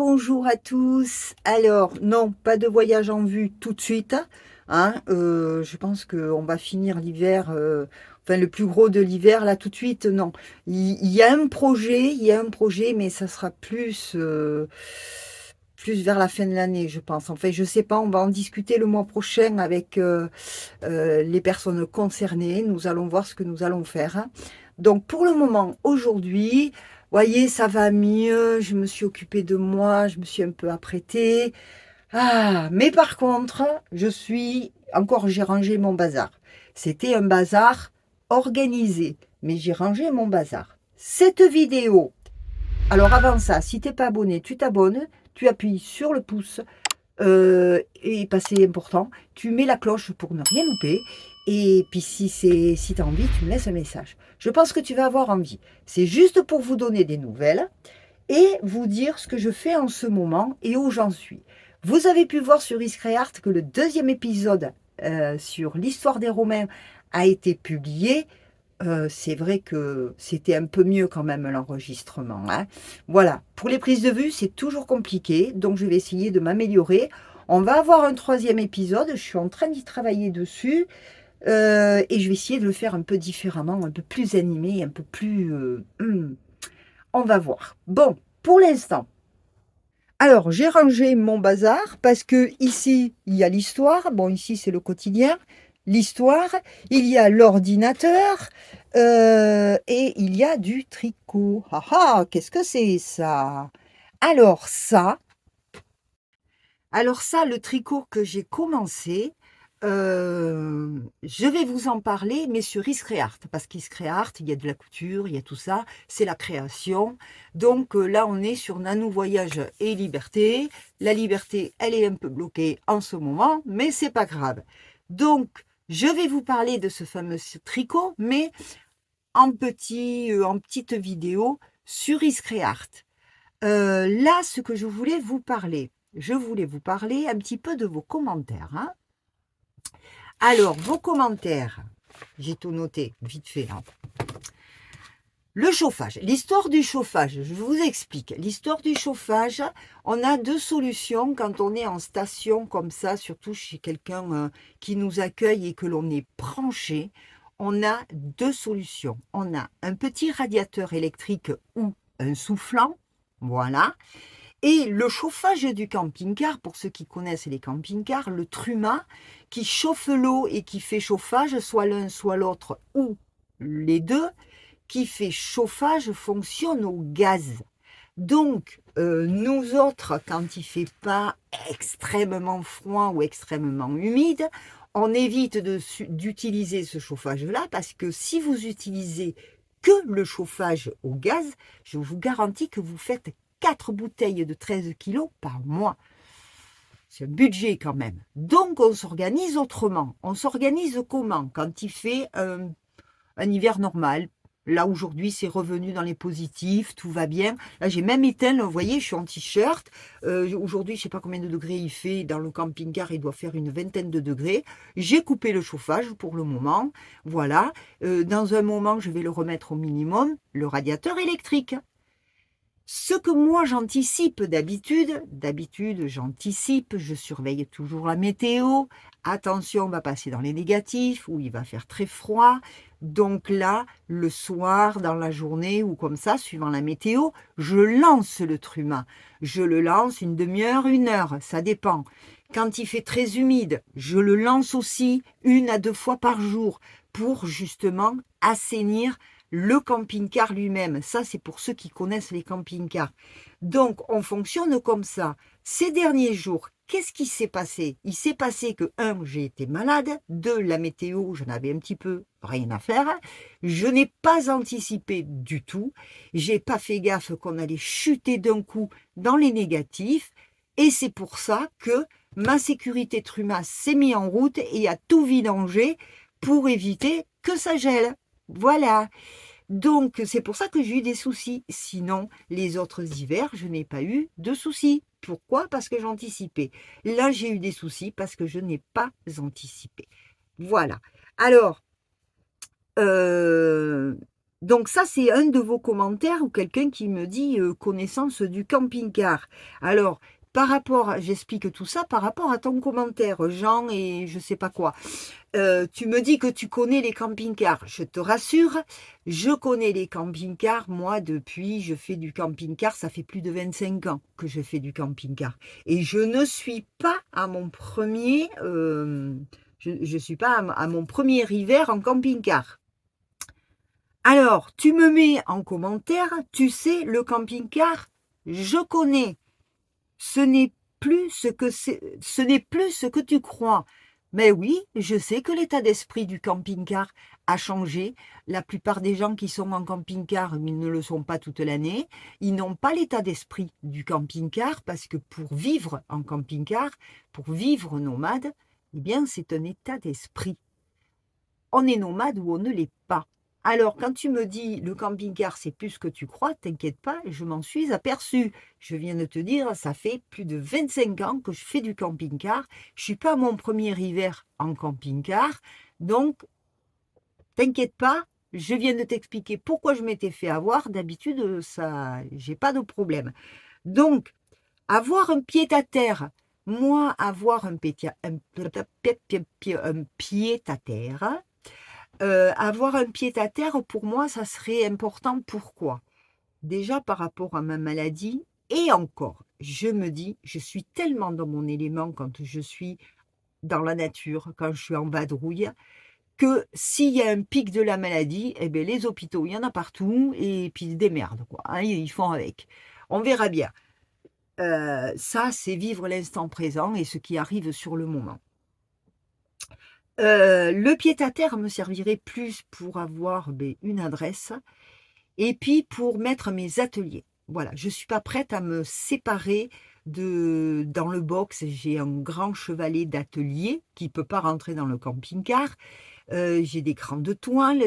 bonjour à tous. Alors, non, pas de voyage en vue tout de suite, hein. Je pense qu'on va finir l'hiver, enfin le plus gros de l'hiver là tout de suite. Non, il y a un projet, mais ça sera plus vers la fin de l'année, je pense. Enfin, je sais pas, on va en discuter le mois prochain avec les personnes concernées. Nous allons voir ce que nous allons faire, hein. Donc, pour le moment, aujourd'hui, voyez, ça va mieux. Je me suis occupée de moi, je me suis un peu apprêtée. Ah, mais par contre, j'ai rangé mon bazar. C'était un bazar organisé, mais j'ai rangé mon bazar. Cette vidéo, alors avant ça, si t'es pas abonné, tu t'abonnes, tu appuies sur le pouce, et pas c'est important, tu mets la cloche pour ne rien louper. Et puis si tu as envie, tu me laisses un message. Je pense que tu vas avoir envie. C'est juste pour vous donner des nouvelles et vous dire ce que je fais en ce moment et où j'en suis. Vous avez pu voir sur Iscréart que le deuxième épisode sur l'histoire des Romains a été publié. C'est vrai que c'était un peu mieux quand même l'enregistrement, hein. Voilà, pour les prises de vue, c'est toujours compliqué, donc je vais essayer de m'améliorer. On va avoir un troisième épisode, je suis en train d'y travailler dessus, et je vais essayer de le faire un peu différemment, un peu plus animé, un peu plus... on va voir. Bon, pour l'instant, alors j'ai rangé mon bazar parce que ici, il y a l'histoire, bon ici c'est le quotidien, l'histoire, il y a l'ordinateur, et il y a du tricot. Ah ah, qu'est-ce que c'est ça? Alors ça, le tricot que j'ai commencé, je vais vous en parler, mais sur Iscréart, parce qu'Iscréart, il y a de la couture, il y a tout ça, c'est la création. Donc là, on est sur Nanou Voyage et Liberté. La liberté, elle est un peu bloquée en ce moment, mais c'est pas grave. Donc, je vais vous parler de ce fameux tricot, mais en petite vidéo sur Iscréart. Là, ce que je voulais vous parler un petit peu de vos commentaires, hein. Alors, vos commentaires, j'ai tout noté, vite fait, hein. Le chauffage, l'histoire du chauffage, je vous explique. L'histoire du chauffage, on a deux solutions quand on est en station comme ça, surtout chez quelqu'un qui nous accueille et que l'on est branché. On a deux solutions. On a un petit radiateur électrique ou un soufflant, voilà. Et le chauffage du camping-car, pour ceux qui connaissent les camping-cars, le truma qui chauffe l'eau et qui fait chauffage, soit l'un, soit l'autre, ou les deux, qui fait chauffage fonctionne au gaz. Donc, nous autres, quand il ne fait pas extrêmement froid ou extrêmement humide, on évite d'utiliser ce chauffage-là parce que si vous utilisez que le chauffage au gaz, je vous garantis que vous faites 4 bouteilles de 13 kilos par mois. C'est un budget quand même. Donc, on s'organise autrement. On s'organise comment? Quand il fait un hiver normal. Là, aujourd'hui, c'est revenu dans les positifs, tout va bien. Là, j'ai même éteint, vous voyez, je suis en t-shirt. Aujourd'hui, je ne sais pas combien de degrés il fait. Dans le camping-car, il doit faire une vingtaine de degrés. J'ai coupé le chauffage pour le moment. Voilà. Dans un moment, je vais le remettre au minimum, le radiateur électrique. Ce que moi j'anticipe d'habitude j'anticipe, je surveille toujours la météo. Attention, on va passer dans les négatifs où il va faire très froid. Donc là, le soir, dans la journée ou comme ça, suivant la météo, je lance le truma. Je le lance une demi-heure, une heure, ça dépend. Quand il fait très humide, je le lance aussi 1 à 2 fois par jour pour justement assainir le camping-car lui-même. Ça, c'est pour ceux qui connaissent les camping-cars. Donc, on fonctionne comme ça. Ces derniers jours, qu'est-ce qui s'est passé? Il s'est passé que, 1, j'ai été malade, 2, la météo, j'en avais un petit peu rien à faire. Je n'ai pas anticipé du tout. J'ai pas fait gaffe qu'on allait chuter d'un coup dans les négatifs. Et c'est pour ça que ma sécurité Truma s'est mise en route et a tout vidangé pour éviter que ça gèle. Voilà. Donc, c'est pour ça que j'ai eu des soucis. Sinon, les autres hivers, je n'ai pas eu de soucis. Pourquoi? Parce que j'anticipais. Là, j'ai eu des soucis parce que je n'ai pas anticipé. Voilà. Alors, euh, Donc ça, c'est un de vos commentaires ou quelqu'un qui me dit connaissance du camping-car. Alors, j'explique tout ça par rapport à ton commentaire, Jean et je sais pas quoi. Tu me dis que tu connais les camping-cars. Je te rassure, je connais les camping-cars. Moi, je fais du camping-car. Ça fait plus de 25 ans que je fais du camping-car. Et je ne suis pas à mon premier, je suis pas à mon premier hiver en camping-car. Alors, tu me mets en commentaire, tu sais, le camping-car, je connais. Ce n'est plus ce n'est plus ce que tu crois. Mais oui, je sais que l'état d'esprit du camping-car a changé. La plupart des gens qui sont en camping-car, ils ne le sont pas toute l'année. Ils n'ont pas l'état d'esprit du camping-car parce que pour vivre en camping-car, pour vivre nomade, eh bien, c'est un état d'esprit. On est nomade ou on ne l'est pas. Alors, quand tu me dis le camping-car, c'est plus ce que tu crois, t'inquiète pas, je m'en suis aperçue. Je viens de te dire, ça fait plus de 25 ans que je fais du camping-car. Je suis pas à mon premier hiver en camping-car. Donc, t'inquiète pas, je viens de t'expliquer pourquoi je m'étais fait avoir. D'habitude, ça, j'ai pas de problème. Donc, avoir un pied-à-terre, moi, avoir un pied-à-terre, avoir un pied-à-terre, pour moi, ça serait important. Pourquoi? Déjà par rapport à ma maladie, et encore, je me dis, je suis tellement dans mon élément quand je suis dans la nature, quand je suis en vadrouille, que s'il y a un pic de la maladie, eh bien, les hôpitaux, il y en a partout, et puis des merdes, quoi, hein, ils font avec. On verra bien. Ça, c'est vivre l'instant présent et ce qui arrive sur le moment. Le pied-à-terre me servirait plus pour avoir une adresse et puis pour mettre mes ateliers. Voilà, je ne suis pas prête à me séparer dans le box. J'ai un grand chevalet d'atelier qui ne peut pas rentrer dans le camping-car. J'ai des crans de toile,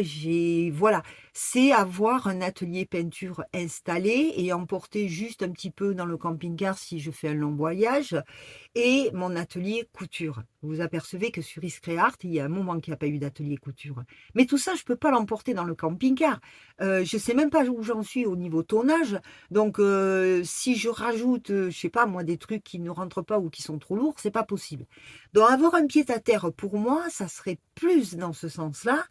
voilà, c'est avoir un atelier peinture installé et emporter juste un petit peu dans le camping-car si je fais un long voyage, et mon atelier couture. Vous vous apercevez que sur Iscréart, il y a un moment qu'il n'y a pas eu d'atelier couture. Mais tout ça, je ne peux pas l'emporter dans le camping-car. Je ne sais même pas où j'en suis au niveau tonnage. Donc, si je rajoute, je ne sais pas moi, des trucs qui ne rentrent pas ou qui sont trop lourds, c'est pas possible. Donc, avoir un pied-à-terre, pour moi, ça serait plus dans ce sens-là.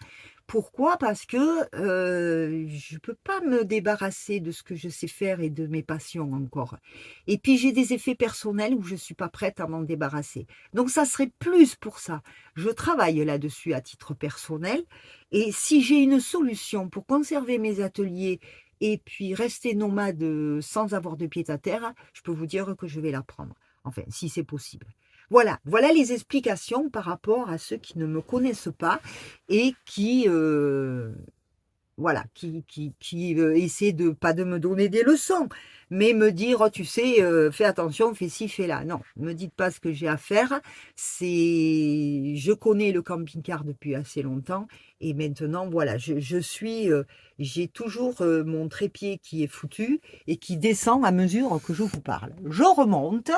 Pourquoi? Parce que je ne peux pas me débarrasser de ce que je sais faire et de mes passions encore. Et puis j'ai des effets personnels où je ne suis pas prête à m'en débarrasser. Donc ça serait plus pour ça. Je travaille là-dessus à titre personnel. Et si j'ai une solution pour conserver mes ateliers et puis rester nomade sans avoir de pied à terre, je peux vous dire que je vais la prendre. Enfin, si c'est possible. Voilà les explications par rapport à ceux qui ne me connaissent pas et qui essaient de pas de me donner des leçons, mais me dire, oh, tu sais, fais attention, fais ci, fais là. Non, ne me dites pas ce que j'ai à faire. Je connais le camping-car depuis assez longtemps et maintenant, voilà, j'ai toujours mon trépied qui est foutu et qui descend à mesure que je vous parle. Je remonte,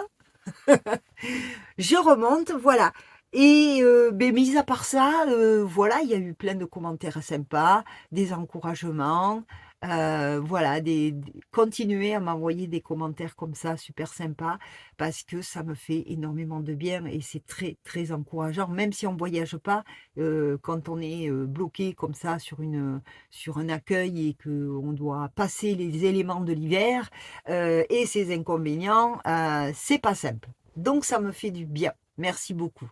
voilà. Et mis à part ça, voilà, il y a eu plein de commentaires sympas, des encouragements, voilà, continuez à m'envoyer des commentaires comme ça, super sympas, parce que ça me fait énormément de bien et c'est très, très encourageant, même si on ne voyage pas, quand on est bloqué comme ça sur un accueil et qu'on doit passer les éléments de l'hiver et ses inconvénients, c'est pas simple. Donc, ça me fait du bien. Merci beaucoup.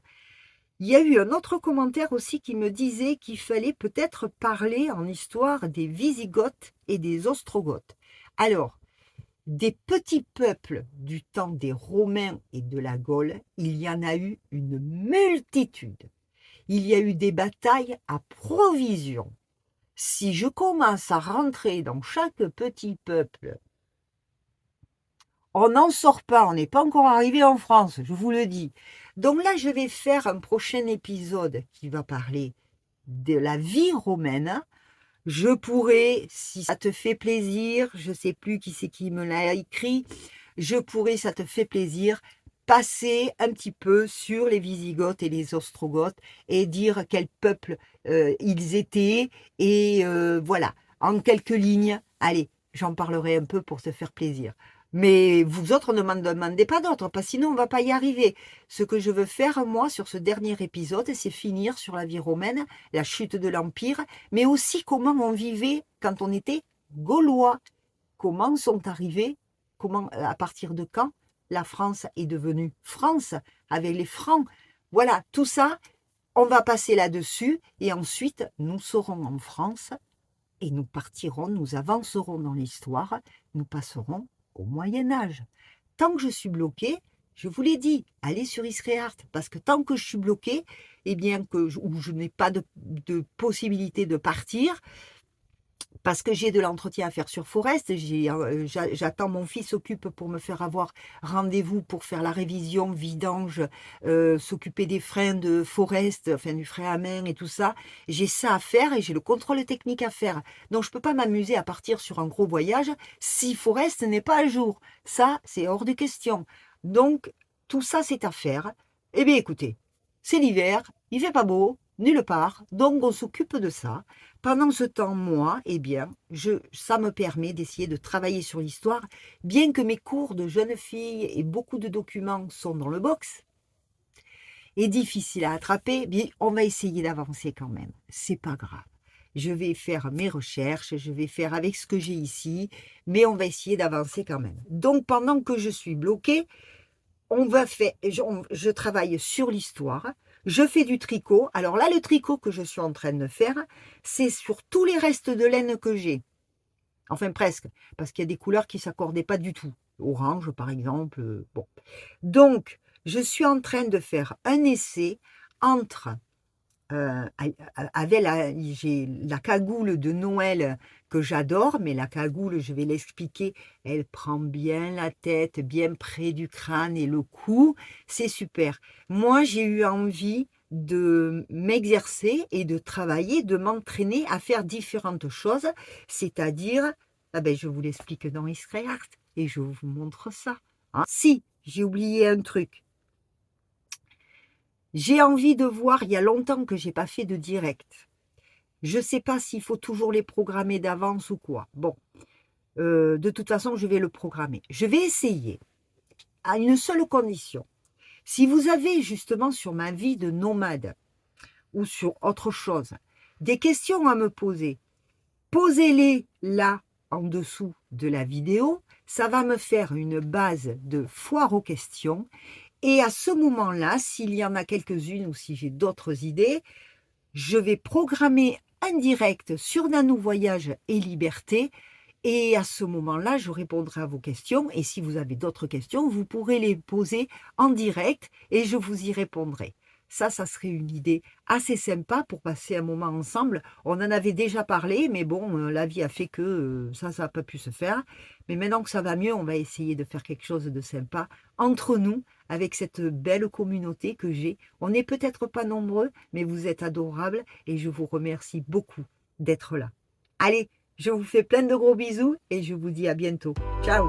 Il y a eu un autre commentaire aussi qui me disait qu'il fallait peut-être parler en histoire des Wisigoths et des Ostrogoths. Alors, des petits peuples du temps des Romains et de la Gaule, il y en a eu une multitude. Il y a eu des batailles à provision. Si je commence à rentrer dans chaque petit peuple, on n'en sort pas, on n'est pas encore arrivé en France, je vous le dis. Donc là, je vais faire un prochain épisode qui va parler de la vie romaine. Je pourrais, si ça te fait plaisir, je ne sais plus qui c'est qui me l'a écrit, je pourrais, ça te fait plaisir, passer un petit peu sur les Wisigoths et les Ostrogoths et dire quel peuple ils étaient et voilà. en quelques lignes. Allez, j'en parlerai un peu pour se faire plaisir. Mais vous autres, ne m'en demandez pas d'autres, parce que sinon on ne va pas y arriver. Ce que je veux faire, moi, sur ce dernier épisode, c'est finir sur la vie romaine, la chute de l'Empire, mais aussi comment on vivait quand on était Gaulois. Comment sont arrivés, à partir de quand la France est devenue France, avec les Francs. Voilà, tout ça, on va passer là-dessus, et ensuite, nous serons en France, et nous partirons, nous avancerons dans l'histoire, nous passerons au Moyen-Âge. Tant que je suis bloquée, je vous l'ai dit, allez sur Isreart, parce que tant que je suis bloquée, eh bien ou je n'ai pas de possibilité de partir, parce que j'ai de l'entretien à faire sur Forest, j'attends mon fils s'occupe pour me faire avoir rendez-vous pour faire la révision, vidange, s'occuper des freins de Forest, enfin du frein à main et tout ça. J'ai ça à faire et j'ai le contrôle technique à faire. Donc je ne peux pas m'amuser à partir sur un gros voyage si Forest n'est pas à jour. Ça, c'est hors de question. Donc tout ça, c'est à faire. Eh bien écoutez, c'est l'hiver, il fait pas beau, nulle part, donc on s'occupe de ça. Pendant ce temps, moi, eh bien, ça me permet d'essayer de travailler sur l'histoire, bien que mes cours de jeune fille et beaucoup de documents sont dans le box, et difficile à attraper, bien, on va essayer d'avancer quand même. C'est pas grave. Je vais faire mes recherches, je vais faire avec ce que j'ai ici, mais on va essayer d'avancer quand même. Donc, pendant que je suis bloquée, je travaille sur l'histoire, je fais du tricot. Alors là, le tricot que je suis en train de faire, c'est sur tous les restes de laine que j'ai. Enfin, presque, parce qu'il y a des couleurs qui ne s'accordaient pas du tout. Orange, par exemple. Bon. Donc, je suis en train de faire un essai entre j'ai la cagoule de Noël que j'adore, mais la cagoule, je vais l'expliquer, elle prend bien la tête, bien près du crâne et le cou, c'est super. Moi, j'ai eu envie de m'exercer et de travailler, de m'entraîner à faire différentes choses, c'est-à-dire, je vous l'explique dans Isreart et je vous montre ça. Hein. Si, j'ai oublié un truc. J'ai envie de voir, il y a longtemps que je n'ai pas fait de direct. Je ne sais pas s'il faut toujours les programmer d'avance ou quoi. Bon, de toute façon, je vais le programmer. Je vais essayer, à une seule condition. Si vous avez justement sur ma vie de nomade ou sur autre chose, des questions à me poser, posez-les là, en dessous de la vidéo. Ça va me faire une base de foire aux questions. Et à ce moment-là, s'il y en a quelques-unes ou si j'ai d'autres idées, je vais programmer un direct sur Nano Voyage et Liberté. Et à ce moment-là, je répondrai à vos questions. Et si vous avez d'autres questions, vous pourrez les poser en direct et je vous y répondrai. Ça serait une idée assez sympa pour passer un moment ensemble. On en avait déjà parlé, mais bon, la vie a fait que ça n'a pas pu se faire. Mais maintenant que ça va mieux, on va essayer de faire quelque chose de sympa entre nous, avec cette belle communauté que j'ai. On n'est peut-être pas nombreux, mais vous êtes adorables et je vous remercie beaucoup d'être là. Allez, je vous fais plein de gros bisous et je vous dis à bientôt. Ciao!